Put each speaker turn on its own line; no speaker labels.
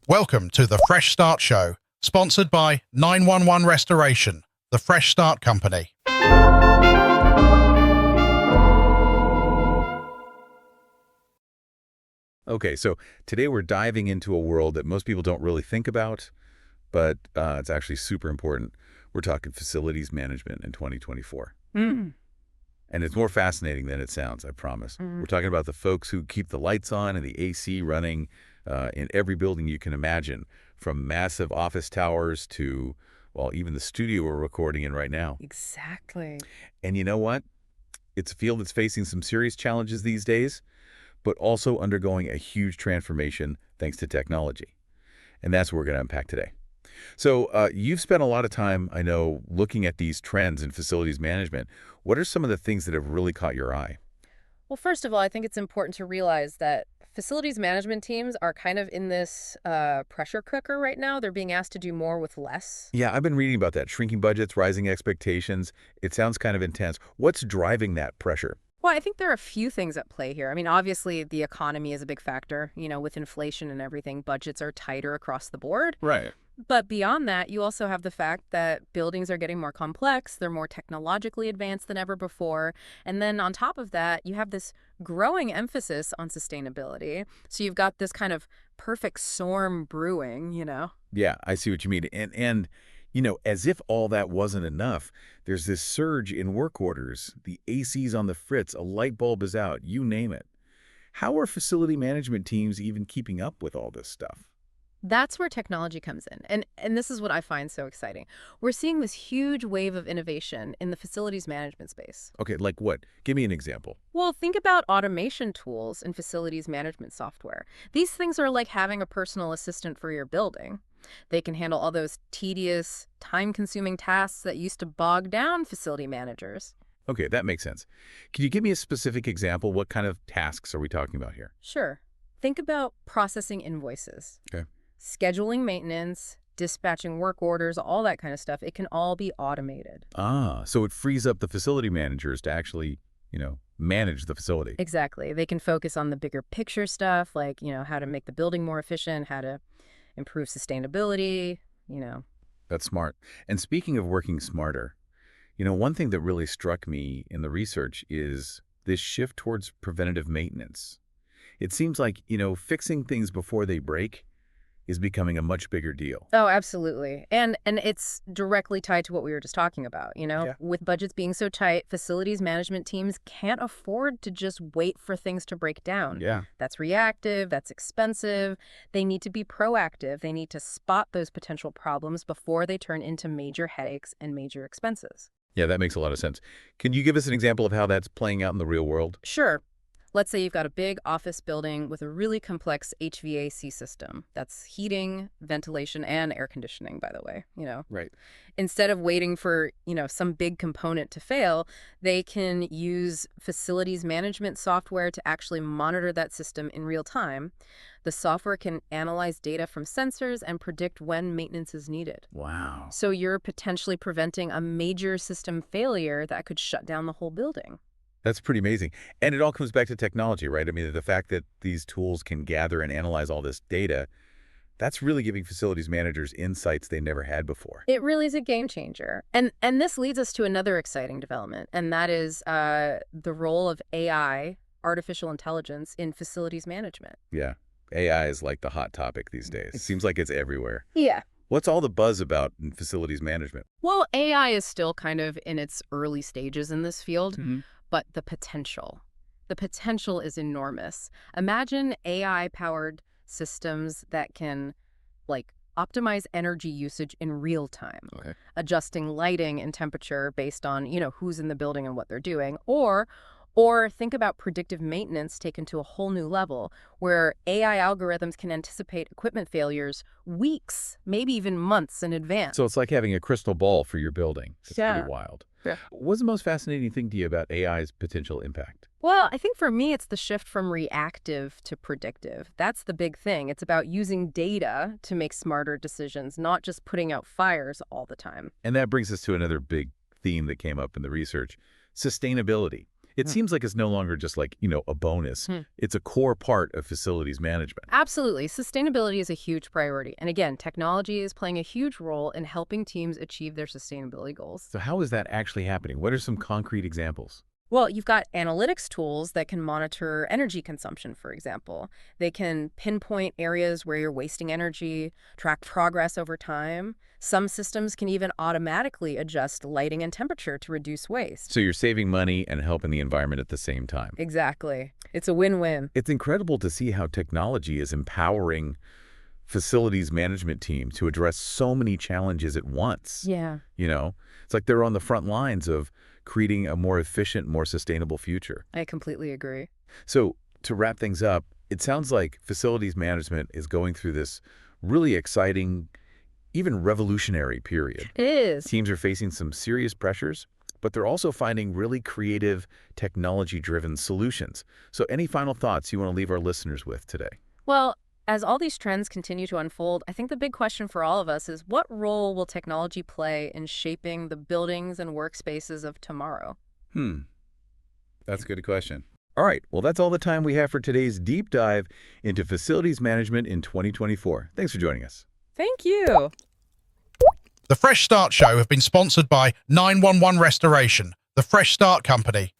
Welcome to the Fresh Start Show, sponsored by 911 Restoration, the Fresh Start Company.
Okay, so today we're diving into a world that most people don't really think about, but it's actually super important. We're talking facilities management in 2024. And it's more fascinating than it sounds, I promise. We're talking about the folks who keep the lights on and the AC running in every building you can imagine, from massive office towers to, well, even the studio we're recording in right now.
Exactly.
And you know what? It's a field that's facing some serious challenges these days, but also undergoing a huge transformation thanks to technology. And that's what we're going to unpack today. So you've spent a lot of time, I know, looking at these trends in facilities management. What are some of the things that have really caught your eye?
Well, first of all, I think it's important to realize that facilities management teams are kind of in this pressure cooker right now. They're being asked to do more with less.
Yeah, I've been reading about that. Shrinking budgets, rising expectations. It sounds kind of intense. What's driving that pressure?
Well, I think there are a few things at play here. I mean, obviously, the economy is a big factor. With inflation and everything, budgets are tighter across the board.
Right.
But beyond that, you also have the fact that buildings are getting more complex. They're more technologically advanced than ever before. And then on top of that, you have this growing emphasis on sustainability. So you've got this kind of perfect storm brewing.
Yeah, I see what you mean. And as if all that wasn't enough, there's this surge in work orders. The AC's on the fritz, a light bulb is out, you name it. How are facility management teams even keeping up with all this stuff?
That's where technology comes in. And this is what I find so exciting. We're seeing this huge wave of innovation in the facilities management space.
Okay, like what? Give me an example.
Well, think about automation tools in facilities management software. These things are like having a personal assistant for your building. They can handle all those tedious, time-consuming tasks that used to bog down facility managers.
Okay, that makes sense. Can you give me a specific example? What kind of tasks are we talking about here?
Sure. Think about processing invoices.
Okay.
Scheduling maintenance, dispatching work orders, all that kind of stuff. It can all be automated.
So it frees up the facility managers to actually, manage the facility.
Exactly. They can focus on the bigger picture stuff, like, how to make the building more efficient, how to improve sustainability.
That's smart. And speaking of working smarter, one thing that really struck me in the research is this shift towards preventative maintenance. It seems like, fixing things before they break is becoming a much bigger deal.
Oh, absolutely. And it's directly tied to what we were just talking about,
Yeah.
With budgets being so tight, facilities management teams can't afford to just wait for things to break down.
Yeah.
That's reactive, that's expensive. They need to be proactive. They need to spot those potential problems before they turn into major headaches and major expenses.
Yeah, that makes a lot of sense. Can you give us an example of how that's playing out in the real world?
Sure. Let's say you've got a big office building with a really complex HVAC system. That's heating, ventilation, and air conditioning, by the way,
Right.
Instead of waiting for, some big component to fail, they can use facilities management software to actually monitor that system in real time. The software can analyze data from sensors and predict when maintenance is needed.
Wow.
So you're potentially preventing a major system failure that could shut down the whole building.
That's pretty amazing. And it all comes back to technology, right? I mean, the fact that these tools can gather and analyze all this data, that's really giving facilities managers insights they never had before.
It really is a game changer. And this leads us to another exciting development, and that is the role of AI, artificial intelligence, in facilities management.
Yeah. AI is like the hot topic these days. It seems like it's everywhere.
Yeah.
What's all the buzz about in facilities management?
Well, AI is still kind of in its early stages in this field,
Mhm.
but the potential is enormous. Imagine AI-powered systems that can, optimize energy usage in real time,
Okay.
adjusting lighting and temperature based on, who's in the building and what they're doing, or think about predictive maintenance taken to a whole new level, where AI algorithms can anticipate equipment failures weeks, maybe even months in advance.
So it's like having a crystal ball for your building. It's
Yeah.
pretty wild.
Yeah.
What's the most fascinating thing to you about AI's potential impact?
Well, I think for me, it's the shift from reactive to predictive. That's the big thing. It's about using data to make smarter decisions, not just putting out fires all the time.
And that brings us to another big theme that came up in the research, sustainability. It seems like it's no longer just like, a bonus. It's a core part of facilities management.
Absolutely. Sustainability is a huge priority. And again, technology is playing a huge role in helping teams achieve their sustainability goals.
So how is that actually happening? What are some concrete examples?
Well, you've got analytics tools that can monitor energy consumption, for example. They can pinpoint areas where you're wasting energy, track progress over time. Some systems can even automatically adjust lighting and temperature to reduce waste.
So you're saving money and helping the environment at the same time.
Exactly. It's a win-win.
It's incredible to see how technology is empowering facilities management team to address so many challenges at once.
Yeah.
It's like they're on the front lines of creating a more efficient, more sustainable future.
I completely agree.
So to wrap things up, it sounds like facilities management is going through this really exciting, even revolutionary period.
It is.
Teams are facing some serious pressures, but they're also finding really creative, technology-driven solutions. So any final thoughts you want to leave our listeners with today?
Well, as all these trends continue to unfold, I think the big question for all of us is what role will technology play in shaping the buildings and workspaces of tomorrow?
That's a good question. All right, well, that's all the time we have for today's deep dive into facilities management in 2024. Thanks for joining us.
Thank you.
The Fresh Start Show have been sponsored by 911 Restoration, the Fresh Start Company.